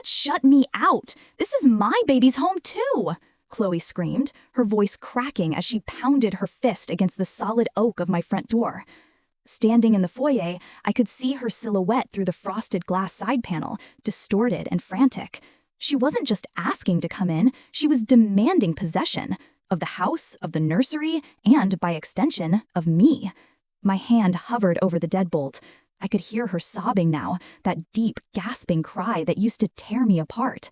can't shut me out. This is my baby's home too," Chloe screamed, her voice cracking as she pounded her fist against the solid oak of my front door. Standing in the foyer, I could see her silhouette through the frosted glass side panel, distorted and frantic. She wasn't just asking to come in, she was demanding possession of the house, of the nursery, and, by extension, of me. My hand hovered over the deadbolt. I could hear her sobbing now, that deep, gasping cry that used to tear me apart.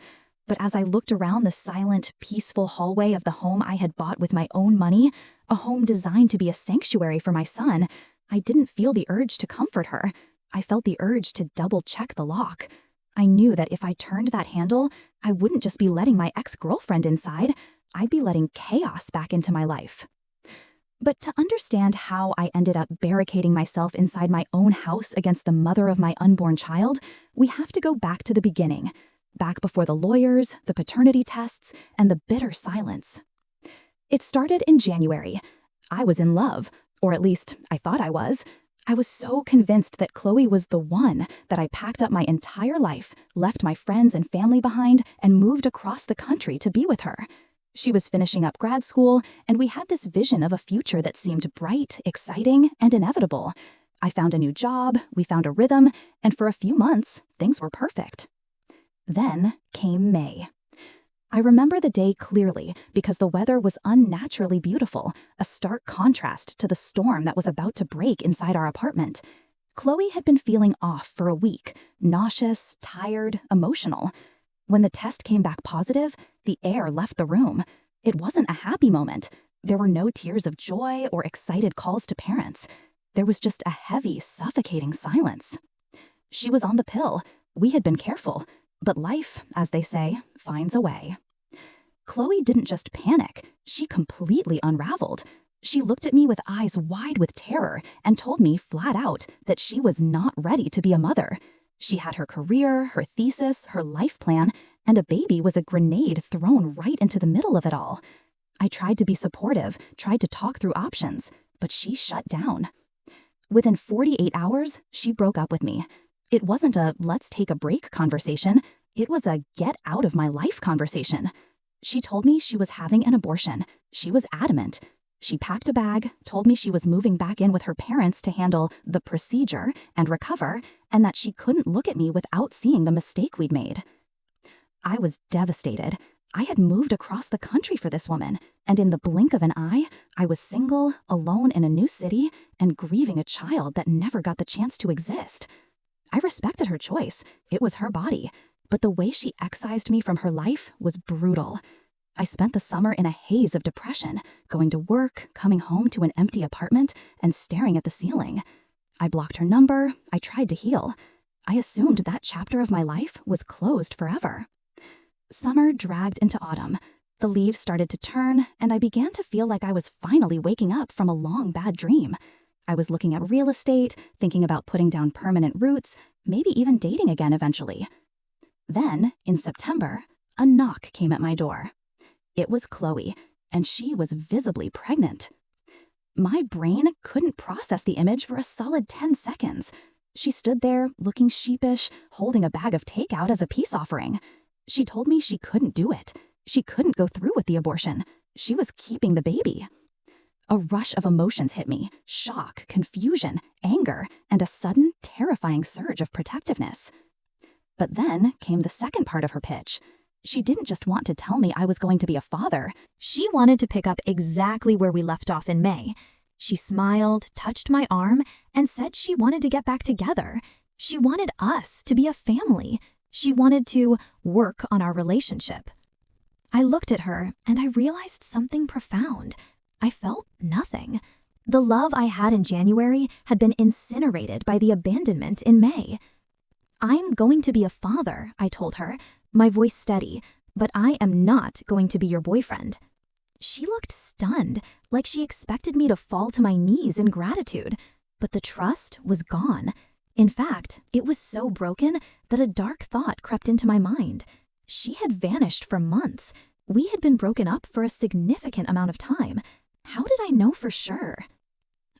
But as I looked around the silent, peaceful hallway of the home I had bought with my own money, a home designed to be a sanctuary for my son, I didn't feel the urge to comfort her. I felt the urge to double-check the lock. I knew that if I turned that handle, I wouldn't just be letting my ex-girlfriend inside, I'd be letting chaos back into my life. But to understand how I ended up barricading myself inside my own house against the mother of my unborn child, we have to go back to the beginning, back before the lawyers, the paternity tests, and the bitter silence. It started in January. I was in love, or at least I thought I was. I was so convinced that Chloe was the one that I packed up my entire life, left my friends and family behind, and moved across the country to be with her. She was finishing up grad school, and we had this vision of a future that seemed bright, exciting, and inevitable. I found a new job, we found a rhythm, and for a few months, things were perfect. Then came May. I remember the day clearly because the weather was unnaturally beautiful, a stark contrast to the storm that was about to break inside our apartment. Chloe had been feeling off for a week, nauseous, tired, emotional. When the test came back positive, the air left the room. It wasn't a happy moment. There were no tears of joy or excited calls to parents. There was just a heavy, suffocating silence. She was on the pill. We had been careful. But life, as they say, finds a way. Chloe didn't just panic, she completely unraveled. She looked at me with eyes wide with terror and told me flat out that she was not ready to be a mother. She had her career, her thesis, her life plan, and a baby was a grenade thrown right into the middle of it all. I tried to be supportive, tried to talk through options, but she shut down. Within 48 hours, she broke up with me. It wasn't a let's take a break conversation. It was a get out of my life conversation. She told me she was having an abortion. She was adamant. She packed a bag, told me she was moving back in with her parents to handle the procedure and recover, and that she couldn't look at me without seeing the mistake we'd made. I was devastated. I had moved across the country for this woman, and in the blink of an eye, I was single, alone in a new city, and grieving a child that never got the chance to exist. I respected her choice. It was her body. But the way she excised me from her life was brutal. I spent the summer in a haze of depression, going to work, coming home to an empty apartment, and staring at the ceiling. I blocked her number. I tried to heal. I assumed that chapter of my life was closed forever. Summer dragged into autumn. The leaves started to turn, and I began to feel like I was finally waking up from a long bad dream. I was looking at real estate, thinking about putting down permanent roots, maybe even dating again eventually. Then, in September, a knock came at my door. It was Chloe, and she was visibly pregnant. My brain couldn't process the image for a solid 10 seconds. She stood there, looking sheepish, holding a bag of takeout as a peace offering. She told me she couldn't do it. She couldn't go through with the abortion. She was keeping the baby. A rush of emotions hit me: shock, confusion, anger, and a sudden, terrifying surge of protectiveness. But then came the second part of her pitch. She didn't just want to tell me I was going to be a father. She wanted to pick up exactly where we left off in May. She smiled, touched my arm, and said she wanted to get back together. She wanted us to be a family. She wanted to work on our relationship. I looked at her, and I realized something profound. I felt nothing. The love I had in January had been incinerated by the abandonment in May. "I'm going to be a father," I told her, my voice steady, "but I am not going to be your boyfriend." She looked stunned, like she expected me to fall to my knees in gratitude, but the trust was gone. In fact, it was so broken that a dark thought crept into my mind. She had vanished for months. We had been broken up for a significant amount of time. How did I know for sure?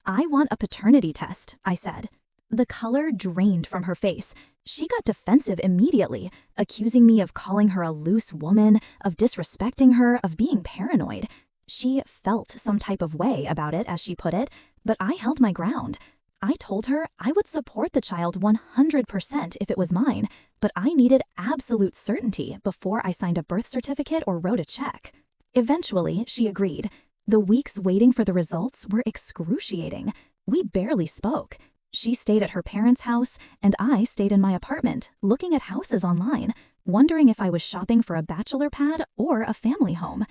"I want a paternity test," I said. The color drained from her face. She got defensive immediately, accusing me of calling her a loose woman, of disrespecting her, of being paranoid. She felt some type of way about it, as she put it, but I held my ground. I told her I would support the child 100% if it was mine, but I needed absolute certainty before I signed a birth certificate or wrote a check. Eventually, she agreed. The weeks waiting for the results were excruciating. We barely spoke. She stayed at her parents' house, and I stayed in my apartment, looking at houses online, wondering if I was shopping for a bachelor pad or a family home.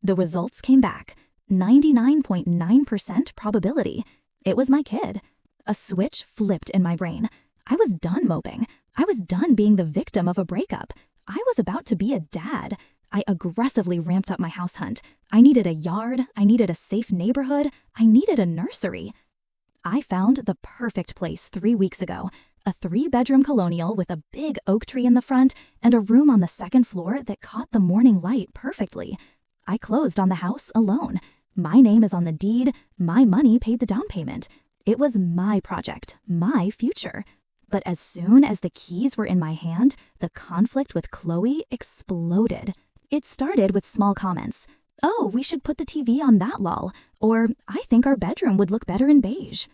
The results came back. 99.9% probability. It was my kid. A switch flipped in my brain. I was done moping. I was done being the victim of a breakup. I was about to be a dad. I aggressively ramped up my house hunt. I needed a yard. I needed a safe neighborhood. I needed a nursery. I found the perfect place 3 weeks ago. A 3-bedroom colonial with a big oak tree in the front and a room on the second floor that caught the morning light perfectly. I closed on the house alone. My name is on the deed. My money paid the down payment. It was my project, my future. But as soon as the keys were in my hand, the conflict with Chloe exploded. It started with small comments. "Oh, we should put the TV on that lol," or "I think our bedroom would look better in beige."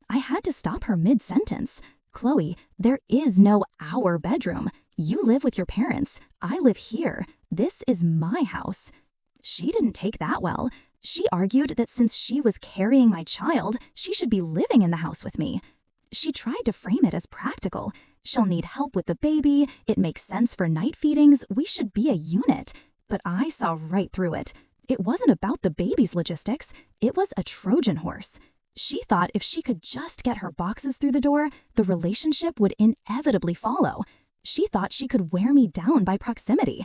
I had to stop her mid-sentence. "Chloe, there is no our bedroom. You live with your parents. I live here. This is my house." She didn't take that well. She argued that since she was carrying my child, she should be living in the house with me. She tried to frame it as practical. She'll need help with the baby. It makes sense for night feedings. We should be a unit. But I saw right through it. It wasn't about the baby's logistics. It was a Trojan horse. She thought if she could just get her boxes through the door, the relationship would inevitably follow. She thought she could wear me down by proximity.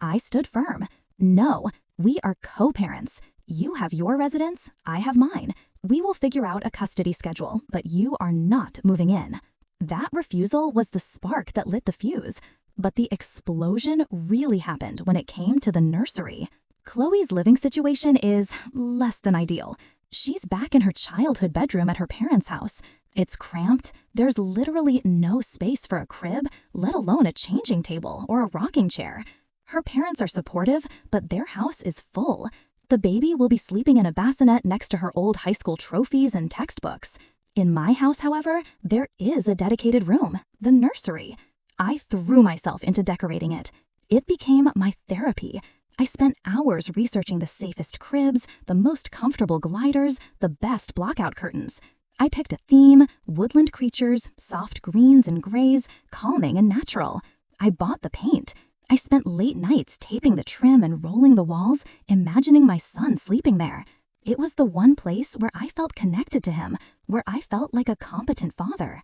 I stood firm. No, we are co-parents. You have your residence, I have mine. We will figure out a custody schedule, but you are not moving in. That refusal was the spark that lit the fuse. But the explosion really happened when it came to the nursery. Chloe's living situation is less than ideal. She's back in her childhood bedroom at her parents' house. It's cramped. There's literally no space for a crib, let alone a changing table or a rocking chair. Her parents are supportive, but their house is full. The baby will be sleeping in a bassinet next to her old high school trophies and textbooks. In my house, however, there is a dedicated room, the nursery. I threw myself into decorating it. It became my therapy. I spent hours researching the safest cribs, the most comfortable gliders, the best blockout curtains. I picked a theme, woodland creatures, soft greens and grays, calming and natural. I bought the paint. I spent late nights taping the trim and rolling the walls, imagining my son sleeping there. It was the one place where I felt connected to him, where I felt like a competent father.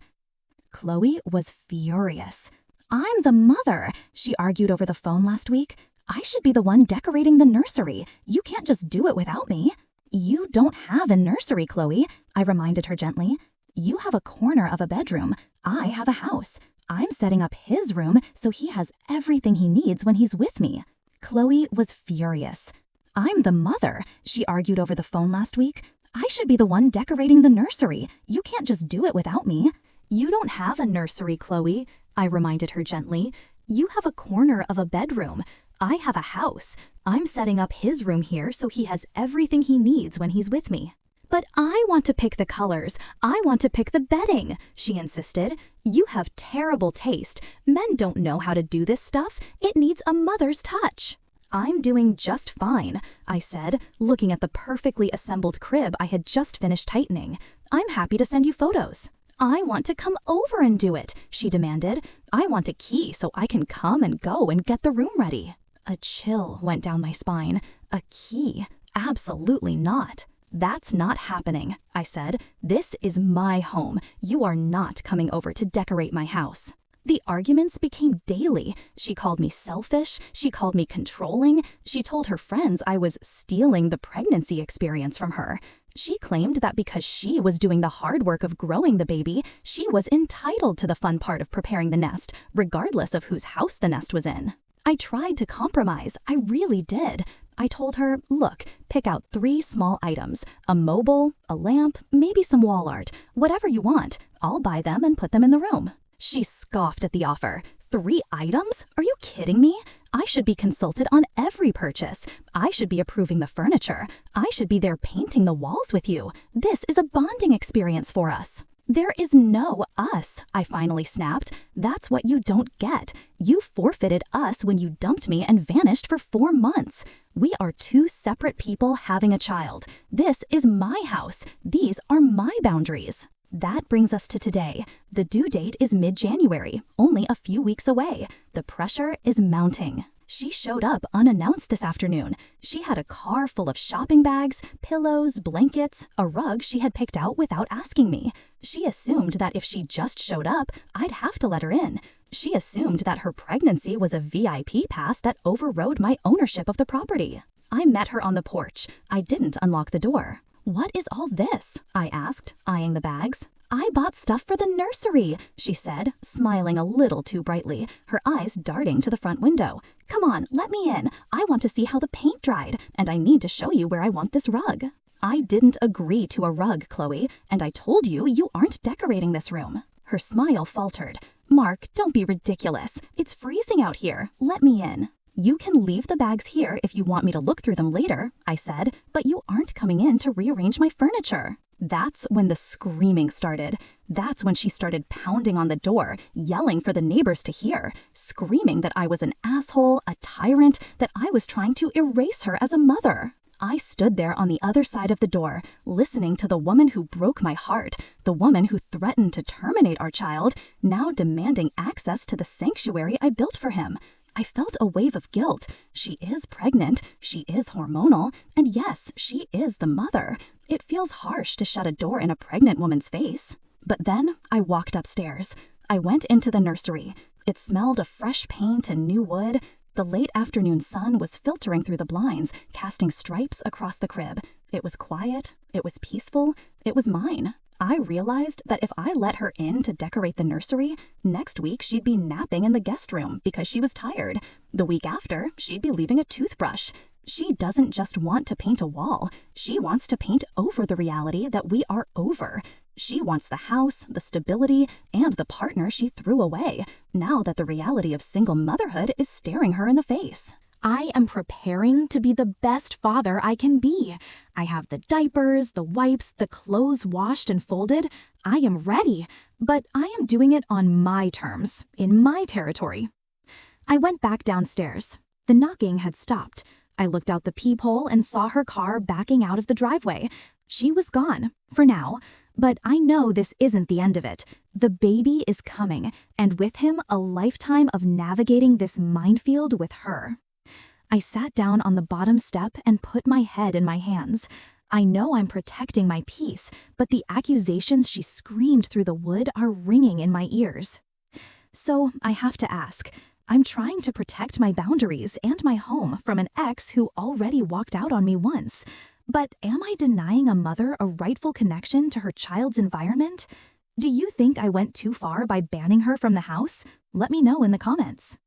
Chloe was furious. "I'm the mother," she argued over the phone last week. "I should be the one decorating the nursery. You can't just do it without me." "You don't have a nursery, Chloe," I reminded her gently. "You have a corner of a bedroom. I have a house. I'm setting up his room so he has everything he needs when he's with me." Chloe was furious. "I'm the mother," she argued over the phone last week. "I should be the one decorating the nursery. You can't just do it without me." "You don't have a nursery, Chloe," I reminded her gently. "You have a corner of a bedroom. I have a house. I'm setting up his room here so he has everything he needs when he's with me." "But I want to pick the colors. I want to pick the bedding," she insisted. "You have terrible taste. Men don't know how to do this stuff. It needs a mother's touch." "I'm doing just fine," I said, looking at the perfectly assembled crib I had just finished tightening. "I'm happy to send you photos." "I want to come over and do it," she demanded. "I want a key so I can come and go and get the room ready." A chill went down my spine. A key? Absolutely not. "That's not happening," I said. "This is my home. You are not coming over to decorate my house." The arguments became daily. She called me selfish. She called me controlling. She told her friends I was stealing the pregnancy experience from her. She claimed that because she was doing the hard work of growing the baby, she was entitled to the fun part of preparing the nest, regardless of whose house the nest was in. I tried to compromise. I really did. I told her, "Look, pick out 3 small items, a mobile, a lamp, maybe some wall art, whatever you want. I'll buy them and put them in the room." She scoffed at the offer. 3 items? Are you kidding me? I should be consulted on every purchase. I should be approving the furniture. I should be there painting the walls with you. This is a bonding experience for us. There is no us, I finally snapped. That's what you don't get. You forfeited us when you dumped me and vanished for 4 months. We are 2 separate people having a child. This is my house. These are my boundaries. That brings us to today. The due date is mid-January, only a few weeks away. The pressure is mounting. She showed up unannounced this afternoon. She had a car full of shopping bags, pillows, blankets, a rug she had picked out without asking me. She assumed that if she just showed up, I'd have to let her in. She assumed that her pregnancy was a VIP pass that overrode my ownership of the property. I met her on the porch. I didn't unlock the door. "What is all this?" I asked, eyeing the bags. "I bought stuff for the nursery," she said, smiling a little too brightly, her eyes darting to the front window. "Come on, let me in. I want to see how the paint dried, and I need to show you where I want this rug." "I didn't agree to a rug, Chloe, and I told you you aren't decorating this room." Her smile faltered. "Mark, don't be ridiculous. It's freezing out here. Let me in." "You can leave the bags here if you want me to look through them later," I said, "but you aren't coming in to rearrange my furniture." That's when the screaming started. That's when she started pounding on the door, yelling for the neighbors to hear, screaming that I was an asshole, a tyrant, that I was trying to erase her as a mother. I stood there on the other side of the door, listening to the woman who broke my heart, the woman who threatened to terminate our child, now demanding access to the sanctuary I built for him. I felt a wave of guilt. She is pregnant, she is hormonal, and yes, she is the mother. It feels harsh to shut a door in a pregnant woman's face. But then I walked upstairs. I went into the nursery. It smelled of fresh paint and new wood. The late afternoon sun was filtering through the blinds, casting stripes across the crib. It was quiet, it was peaceful, it was mine. I realized that if I let her in to decorate the nursery, next week she'd be napping in the guest room because she was tired. The week after, she'd be leaving a toothbrush. She doesn't just want to paint a wall. She wants to paint over the reality that we are over. She wants the house, the stability, and the partner she threw away, now that the reality of single motherhood is staring her in the face. I am preparing to be the best father I can be. I have the diapers, the wipes, the clothes washed and folded. I am ready, but I am doing it on my terms, in my territory. I went back downstairs. The knocking had stopped. I looked out the peephole and saw her car backing out of the driveway. She was gone, for now, but I know this isn't the end of it. The baby is coming, and with him a lifetime of navigating this minefield with her. I sat down on the bottom step and put my head in my hands. I know I'm protecting my peace, but the accusations she screamed through the wood are ringing in my ears. So I have to ask, I'm trying to protect my boundaries and my home from an ex who already walked out on me once. But am I denying a mother a rightful connection to her child's environment? Do you think I went too far by banning her from the house? Let me know in the comments.